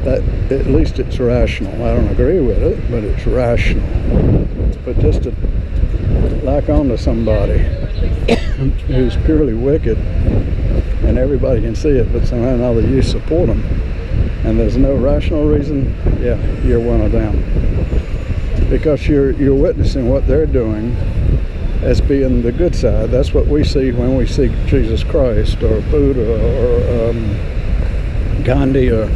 that at least it's rational. I don't agree with it, but it's rational. But just to lock onto somebody who's purely wicked, and everybody can see it, but somehow or another you support them, and there's no rational reason, yeah, you're one of them. Because you're witnessing what they're doing as being the good side. That's what we see when we see Jesus Christ or Buddha or Gandhi or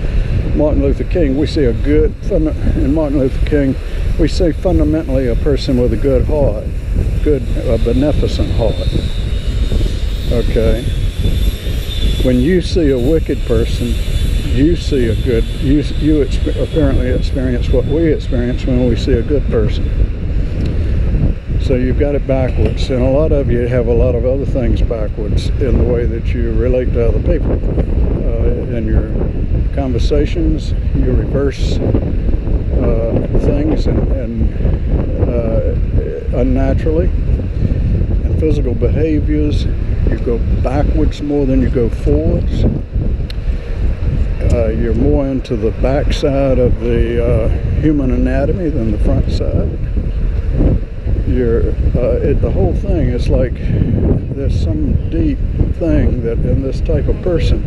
Martin Luther King. We see in Martin Luther King, we see fundamentally a person with a good heart, a beneficent heart. Okay? When you see a wicked person, you see a good, you apparently experience what we experience when we see a good person. So you've got it backwards, and a lot of you have a lot of other things backwards in the way that you relate to other people. In your conversations, you reverse things and unnaturally. And physical behaviors, you go backwards more than you go forwards. You're more into the back side of the human anatomy than the front side. The whole thing is like there's some deep thing that in this type of person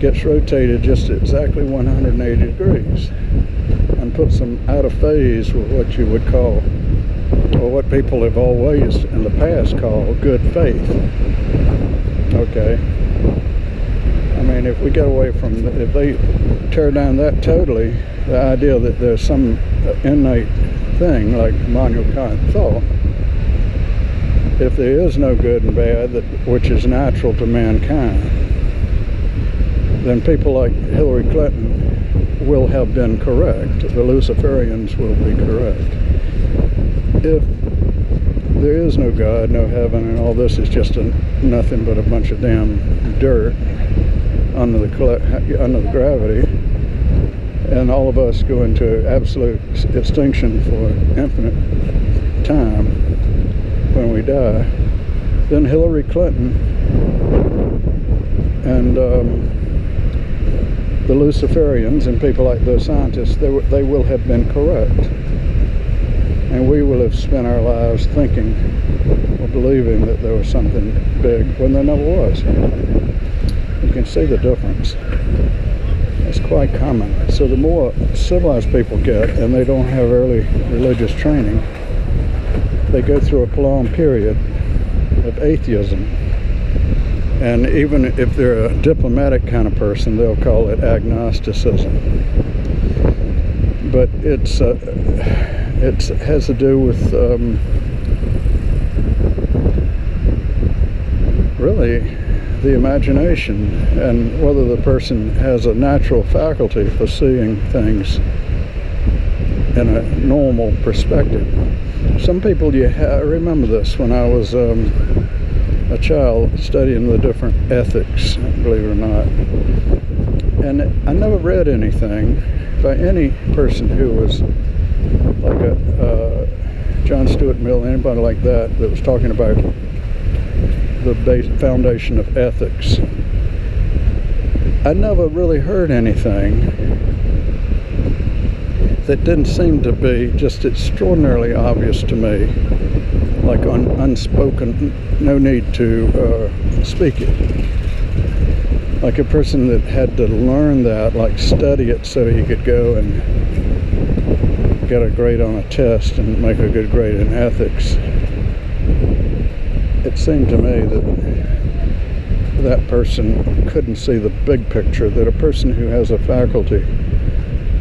gets rotated just exactly 180 degrees and puts them out of phase with what you would call, or what people have always in the past called, good faith. Okay? I mean, if we get away from, if they tear down that totally, the idea that there's some innate thing like Immanuel Kant thought, if there is no good and bad, which is natural to mankind, then people like Hillary Clinton will have been correct. The Luciferians will be correct. If there is no God, no heaven, and all this is just nothing but a bunch of damn dirt under the gravity, and all of us go into absolute extinction for infinite time when we die, then Hillary Clinton and the Luciferians and people like those scientists, they will have been correct. And we will have spent our lives thinking or believing that there was something big when there never was. You can see the difference. It's quite common. So the more civilized people get, and they don't have early religious training, they go through a prolonged period of atheism. And even if they're a diplomatic kind of person, they'll call it agnosticism. But it has to do with really the imagination and whether the person has a natural faculty for seeing things in a normal perspective. Some people, I remember this when I was a child studying the different ethics, believe it or not, and I never read anything by any person who was like a John Stuart Mill, anybody like that was talking about the foundation of ethics. I never really heard anything that didn't seem to be just extraordinarily obvious to me, like unspoken, no need to speak it. Like a person that had to learn that, like study it so he could go and get a grade on a test and make a good grade in ethics. It seemed to me that that person couldn't see the big picture, that a person who has a faculty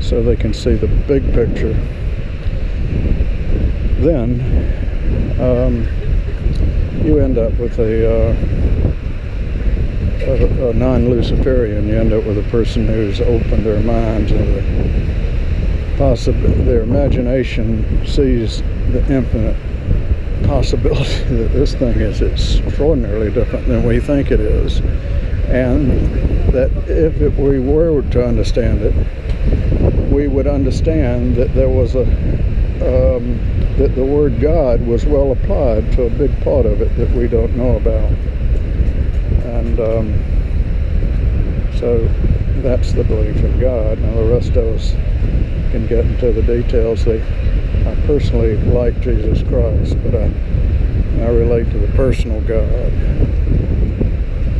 so they can see the big picture, then you end up with a non-Luciferian. You end up with a person who's opened their minds and their imagination sees the infinite possibility that this thing is extraordinarily different than we think it is, and that if we were to understand it, we would understand that there was that the word God was well applied to a big part of it that we don't know about. And So that's the belief in God. Now the rest of us can get into the details. I personally like Jesus Christ, but I relate to the personal God.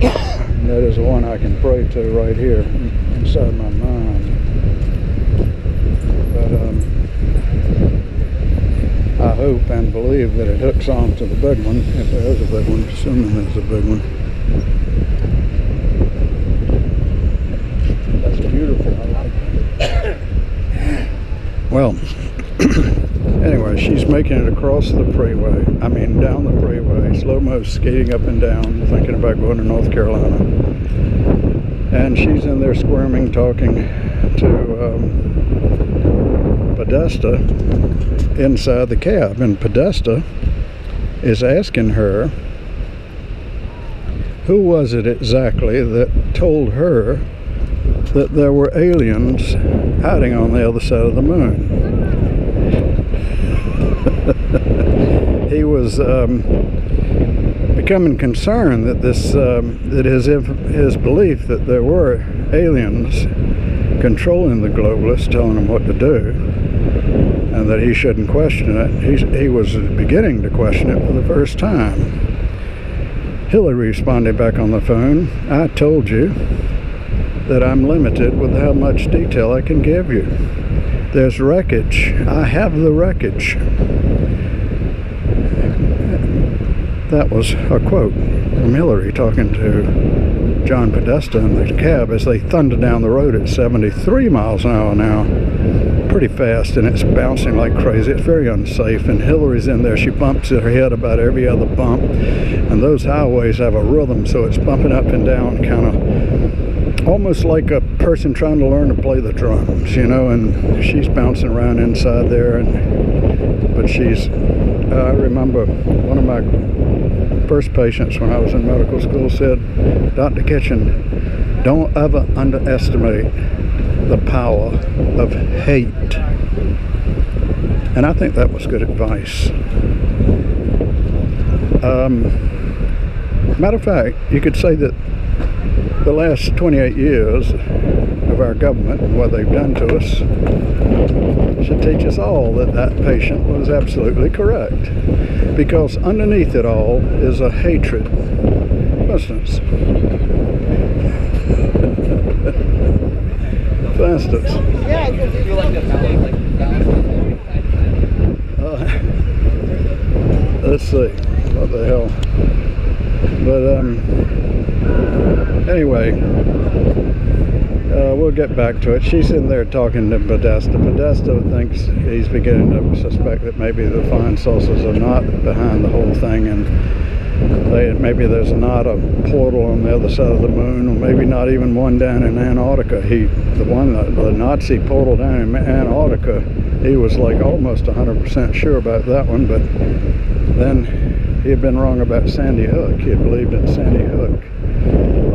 And that is the one I can pray to right here inside my mind. But I hope and believe that it hooks on to the big one, if there is a big one, assuming there's a big one. That's beautiful. I like it. Well, anyway, she's making it across the freeway. I mean, down the freeway. Slomo skating up and down, thinking about going to North Carolina. And she's in there squirming, talking to Podesta inside the cab. And Podesta is asking her, who was it exactly that told her that there were aliens hiding on the other side of the moon? He was becoming concerned that that his belief that there were aliens controlling the globalists, telling him what to do, and that he shouldn't question it. He was beginning to question it for the first time. Hillary responded back on the phone, I told you that I'm limited with how much detail I can give you. There's wreckage. I have the wreckage. That was a quote from Hillary talking to John Podesta in the cab as they thunder down the road at 73 miles an hour now. Pretty fast, and it's bouncing like crazy. It's very unsafe, and Hillary's in there. She bumps her head about every other bump, and those highways have a rhythm, so it's bumping up and down, kind of almost like a person trying to learn to play the drums, you know, and she's bouncing around inside there. But she's, I remember one of my first patients when I was in medical school said, Dr. Kitchen, don't ever underestimate the power of hate. And I think that was good advice. Matter of fact, you could say that the last 28 years of our government and what they've done to us should teach us all that that patient was absolutely correct. Because underneath it all is a hatred. For instance, let's see, what the hell. But anyway, we'll get back to it. She's in there talking to Podesta. Podesta thinks he's beginning to suspect that maybe the flying saucers are not behind the whole thing, and maybe there's not a portal on the other side of the moon, or maybe not even one down in Antarctica. The Nazi portal down in Antarctica, he was like almost 100% sure about that one, but then he had been wrong about Sandy Hook. He had believed in Sandy Hook.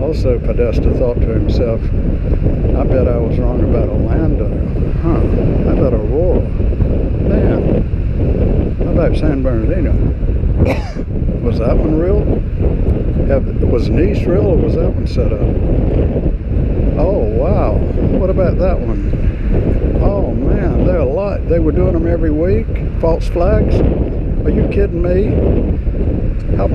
Also, Podesta thought to himself, I bet I was wrong about Orlando. How about Aurora? Man, how about San Bernardino? Was that one real? Was Nice real, or was that one set up? Oh, wow. What about that one? Oh, man, there are a lot. They were doing them every week. False flags? Are you kidding me? How